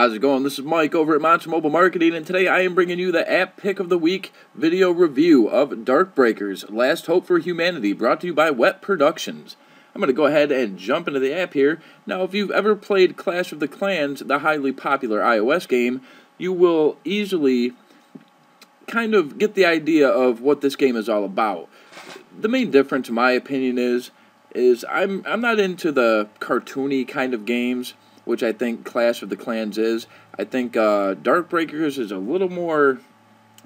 How's it going? This is Mike over at Monster Mobile Marketing, and today I am bringing you the app pick of the week video review of Darkbreakers: Last Hope for Humanity, brought to you by Wet Productions. I'm going to go ahead and jump into the app here. Now, if you've ever played Clash of the Clans, the highly popular iOS game, you will easily kind of get the idea of what this game is all about. The main difference, in my opinion, is I'm not into the cartoony kind of games, which I think Clash of the Clans is. I think Darkbreakers is a little more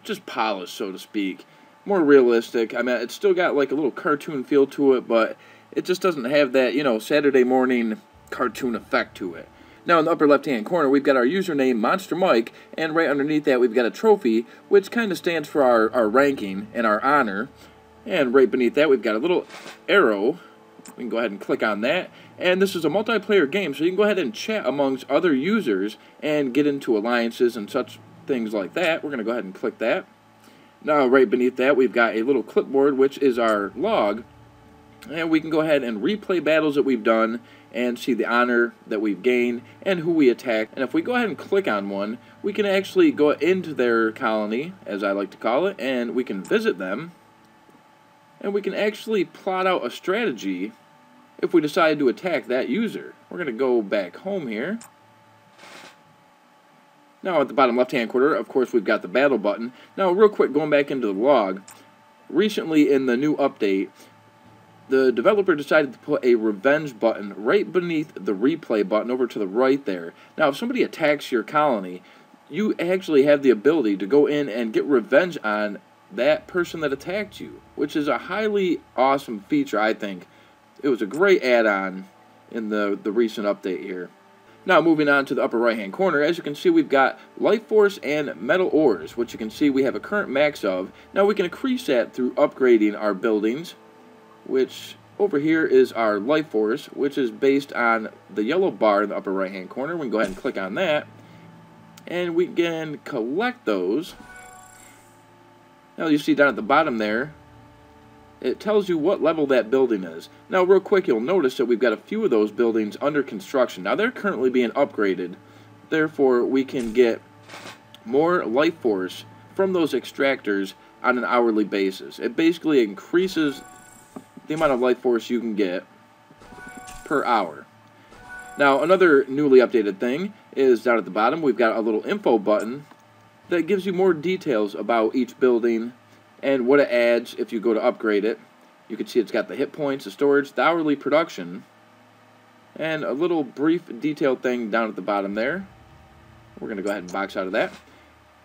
just polished, so to speak. More realistic. I mean, it's still got like a little cartoon feel to it, but it just doesn't have that, Saturday morning cartoon effect to it. Now, in the upper left-hand corner, we've got our username, Monster Mike, and right underneath that, we've got a trophy, which kind of stands for our ranking and our honor. And right beneath that, we've got a little arrow. We can go ahead and click on that. And this is a multiplayer game, so you can go ahead and chat amongst other users and get into alliances and such things like that. We're going to go ahead and click that. Now, right beneath that, we've got a little clipboard, which is our log. And we can go ahead and replay battles that we've done and see the honor that we've gained and who we attacked. And if we go ahead and click on one, we can actually go into their colony, as I like to call it, and we can visit them. And we can actually plot out a strategy if we decide to attack that user. We're going to go back home here. Now at the bottom left-hand corner, of course, we've got the battle button. Now real quick, going back into the log, recently in the new update, the developer decided to put a revenge button right beneath the replay button over to the right there. Now if somebody attacks your colony, you actually have the ability to go in and get revenge on that person that attacked you, which is a highly awesome feature, I think. It was a great add-on in the recent update here. Now moving on to the upper right hand corner, as you can see, we've got Life Force and Metal Ores, which you can see we have a current max of. Now we can increase that through upgrading our buildings, which over here is our Life Force, which is based on the yellow bar in the upper right hand corner. We can go ahead and click on that, and we can collect those. Now you see down at the bottom there, it tells you what level that building is. Now real quick, you'll notice that we've got a few of those buildings under construction. Now they're currently being upgraded, therefore we can get more Life Force from those extractors on an hourly basis. It basically increases the amount of Life Force you can get per hour. Now another newly updated thing is down at the bottom, we've got a little info button that gives you more details about each building and what it adds if you go to upgrade it. You can see it's got the hit points, the storage, the hourly production, and a little brief detailed thing down at the bottom there. We're going to go ahead and box out of that.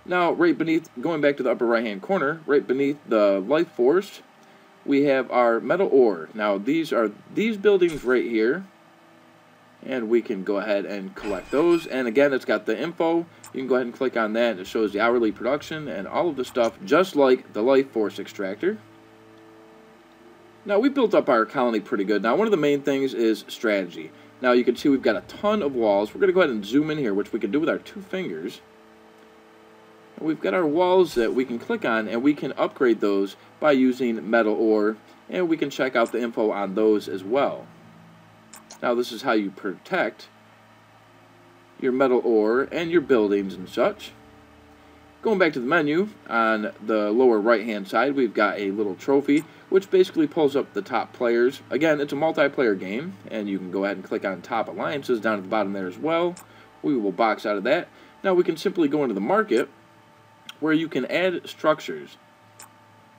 Now, right beneath, going back to the upper right hand corner, right beneath the Life Force, we have our Metal Ore. Now, these are these buildings right here, and we can go ahead and collect those. And again, it's got the info. You can go ahead and click on that. It shows the hourly production and all of the stuff, just like the Life Force extractor. Now, we built up our colony pretty good. Now, one of the main things is strategy. Now, you can see we've got a ton of walls. We're going to go ahead and zoom in here, which we can do with our 2 fingers. And we've got our walls that we can click on, and we can upgrade those by using Metal Ore, and we can check out the info on those as well. Now, this is how you protect your Metal Ore and your buildings and such. Going back to the menu, on the lower right hand side, we've got a little trophy, which basically pulls up the top players. Again, it's a multiplayer game, and you can go ahead and click on top alliances down at the bottom there as well. We will box out of that. Now we can simply go into the market, where you can add structures.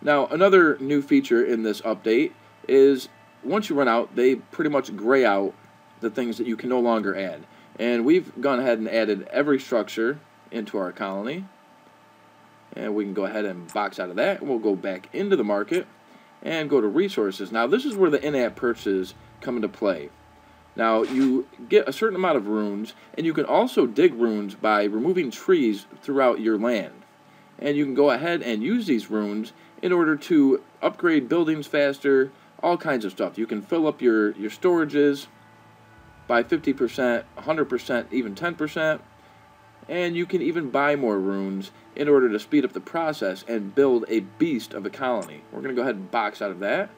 Now, another new feature in this update is once you run out, they pretty much gray out the things that you can no longer add. And we've gone ahead and added every structure into our colony. And we can go ahead and box out of that. We'll go back into the market and go to resources. Now, this is where the in-app purchases come into play. Now, you get a certain amount of runes, and you can also dig runes by removing trees throughout your land. And you can go ahead and use these runes in order to upgrade buildings faster, all kinds of stuff. You can fill up your storages by 50%, 100%, even 10%, and you can even buy more runes in order to speed up the process and build a beast of a colony. We're going to go ahead and box out of that,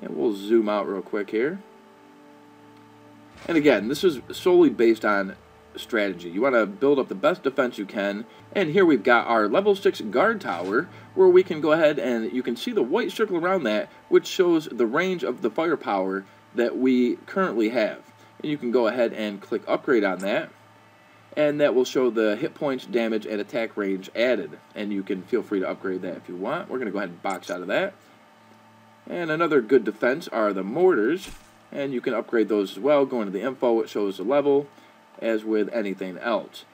and we'll zoom out real quick here. And again, this is solely based on strategy. You want to build up the best defense you can. And here we've got our level 6 guard tower, where we can go ahead and you can see the white circle around that, which shows the range of the firepower that we currently have. And you can go ahead and click upgrade on that, and that will show the hit points, damage, and attack range added. And you can feel free to upgrade that if you want. We're going to go ahead and box out of that. And another good defense are the mortars, and you can upgrade those as well. Going to the info, it shows the level, as with anything else.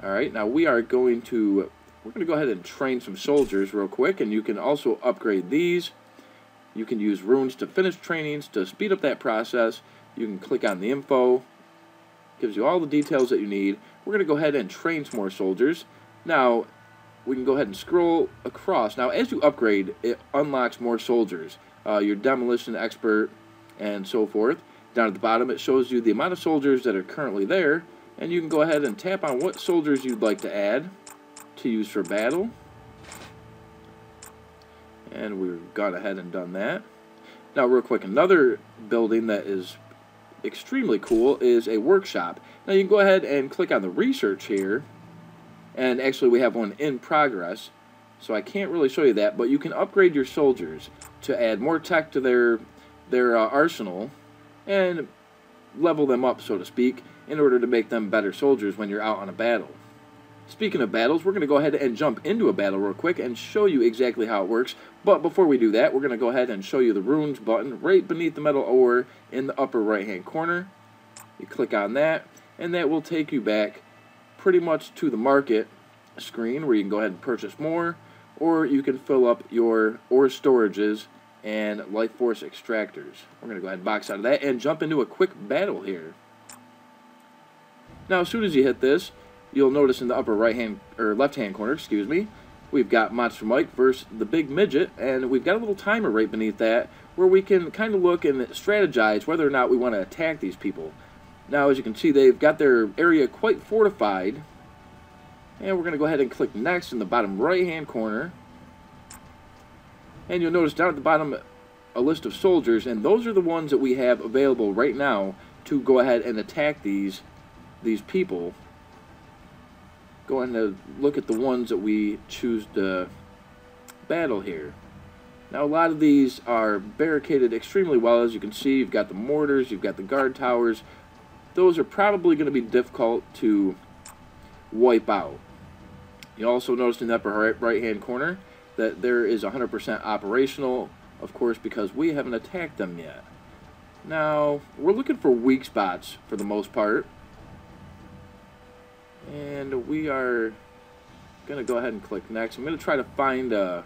Alright, now we're going to go ahead and train some soldiers real quick, and you can also upgrade these. You can use runes to finish trainings to speed up that process. You can click on the info. Gives you all the details that you need. We're going to go ahead and train some more soldiers. Now, we can go ahead and scroll across. Now, as you upgrade, it unlocks more soldiers. Your demolition expert and so forth. Down at the bottom, it shows you the amount of soldiers that are currently there. And you can go ahead and tap on what soldiers you'd like to add to use for battle. And we've gone ahead and done that. Now, real quick, another building that is extremely cool is a workshop. Now, you can go ahead and click on the research here. And actually, we have one in progress. So I can't really show you that, but you can upgrade your soldiers to add more tech to their arsenal and level them up, so to speak, in order to make them better soldiers when you're out on a battle. Speaking of battles, we're going to go ahead and jump into a battle real quick and show you exactly how it works. But before we do that, we're going to go ahead and show you the runes button right beneath the metal ore in the upper right hand corner. You click on that, and that will take you back pretty much to the market screen where you can go ahead and purchase more, or you can fill up your ore storages and life force extractors. We're going to go ahead and box out of that and jump into a quick battle here. Now, as soon as you hit this, you'll notice in the upper right hand or left hand corner, excuse me, we've got Monster Mike versus the Big Midget, and we've got a little timer right beneath that where we can kind of look and strategize whether or not we want to attack these people. Now, as you can see, they've got their area quite fortified, and we're going to go ahead and click next in the bottom right hand corner. And you'll notice down at the bottom a list of soldiers, and those are the ones that we have available right now to go ahead and attack these people. Go ahead and look at the ones that we choose to battle here. Now, a lot of these are barricaded extremely well. As you can see, you've got the mortars, you've got the guard towers. Those are probably going to be difficult to wipe out. You also notice in the upper right hand corner that there is 100% operational, of course, because we haven't attacked them yet. Now, we're looking for weak spots for the most part. And we are going to go ahead and click next. I'm going to try to find a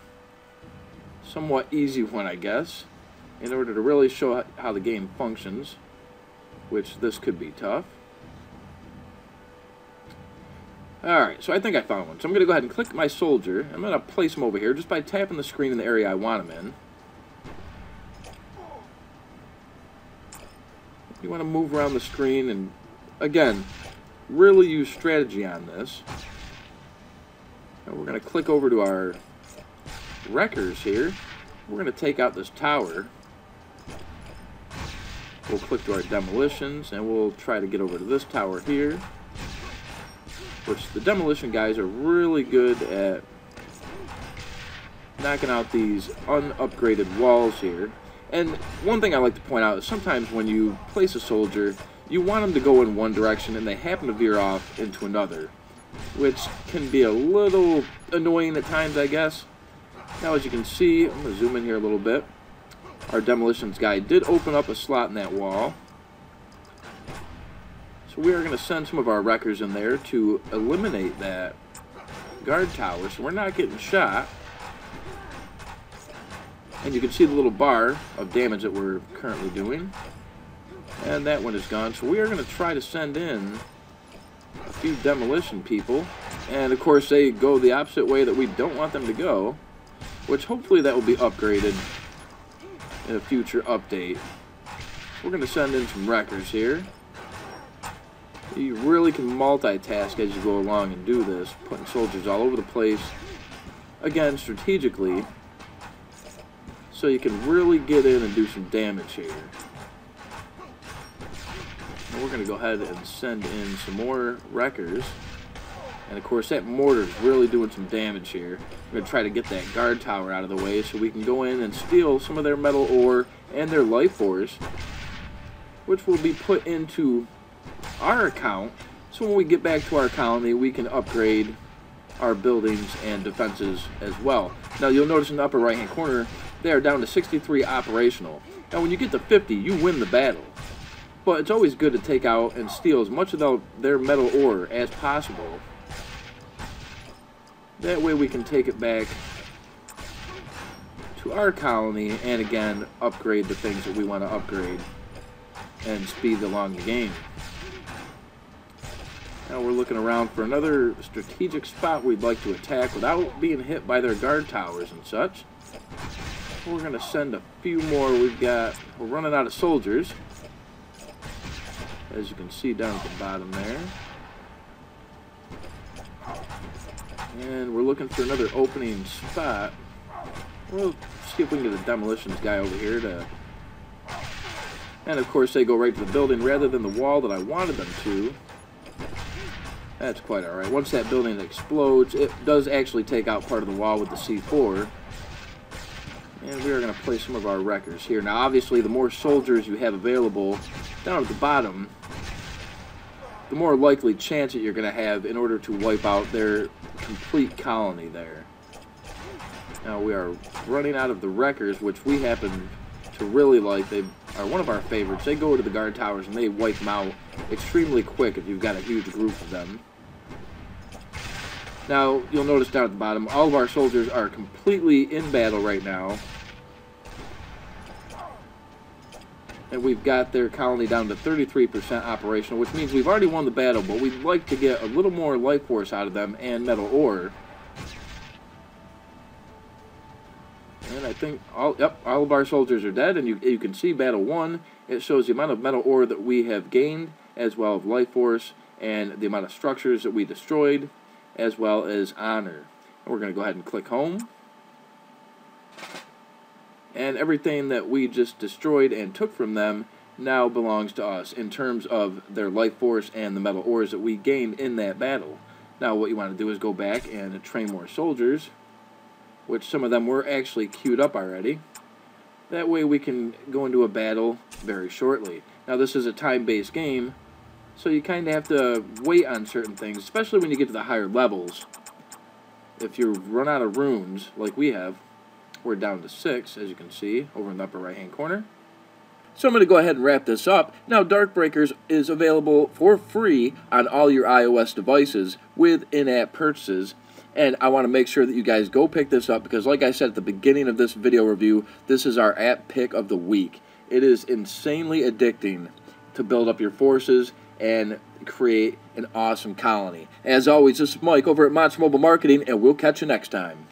somewhat easy one, I guess, in order to really show how the game functions, which this could be tough. Alright, so I think I found one. So I'm going to go ahead and click my soldier. I'm going to place him over here just by tapping the screen in the area I want him in. You want to move around the screen and, again, really use strategy on this. Now we're going to click over to our wreckers here. We're going to take out this tower. We'll click to our demolitions, and we'll try to get over to this tower here. Which the demolition guys are really good at knocking out these unupgraded walls here. And one thing I like to point out is sometimes when you place a soldier, you want them to go in one direction and they happen to veer off into another, which can be a little annoying at times, I guess. Now, as you can see, I'm going to zoom in here a little bit. Our demolitions guy did open up a slot in that wall. So we are going to send some of our wreckers in there to eliminate that guard tower so we're not getting shot. And you can see the little bar of damage that we're currently doing. And that one is gone. So we are going to try to send in a few demolition people. And of course they go the opposite way that we don't want them to go, which hopefully that will be upgraded in a future update. We're going to send in some wreckers here. You really can multitask as you go along and do this, putting soldiers all over the place, again, strategically, so you can really get in and do some damage here. And we're going to go ahead and send in some more wreckers. And of course that mortar is really doing some damage here. We're going to try to get that guard tower out of the way so we can go in and steal some of their metal ore and their life force, which will be put into our account. So when we get back to our colony, we can upgrade our buildings and defenses as well. Now you'll notice in the upper right hand corner, they are down to 63 operational. Now when you get to 50, you win the battle. But it's always good to take out and steal as much of their metal ore as possible. That way we can take it back to our colony and again upgrade the things that we want to upgrade and speed along the game. Now we're looking around for another strategic spot we'd like to attack without being hit by their guard towers and such. We're going to send a few more. We're running out of soldiers, as you can see down at the bottom there. And we're looking for another opening spot. We'll see if we can get a demolitions guy over here to... And of course they go right to the building rather than the wall that I wanted them to. That's quite alright. Once that building explodes, it does actually take out part of the wall with the C4. And we are going to place some of our wreckers here. Now obviously the more soldiers you have available down at the bottom, the more likely chance that you're going to have in order to wipe out their complete colony there. Now we are running out of the wreckers, which we happen to really like. They are one of our favorites. They go to the guard towers and they wipe them out extremely quick if you've got a huge group of them. Now you'll notice down at the bottom, all of our soldiers are completely in battle right now. And we've got their colony down to 33% operational, which means we've already won the battle, but we'd like to get a little more life force out of them and metal ore. And I think all of our soldiers are dead, and you can see battle 1. It shows the amount of metal ore that we have gained, as well as life force, and the amount of structures that we destroyed, as well as honor. And we're going to go ahead and click home. And everything that we just destroyed and took from them now belongs to us in terms of their life force and the metal ores that we gained in that battle. Now what you want to do is go back and train more soldiers, which some of them were actually queued up already. That way we can go into a battle very shortly. Now this is a time-based game, so you kind of have to wait on certain things, especially when you get to the higher levels. If you run out of runes, like we have, we're down to 6, as you can see, over in the upper right-hand corner. So I'm going to go ahead and wrap this up. Now, Darkbreakers is available for free on all your iOS devices with in-app purchases. And I want to make sure that you guys go pick this up because, like I said at the beginning of this video review, this is our app pick of the week. It is insanely addicting to build up your forces and create an awesome colony. As always, this is Mike over at Monster Mobile Marketing, and we'll catch you next time.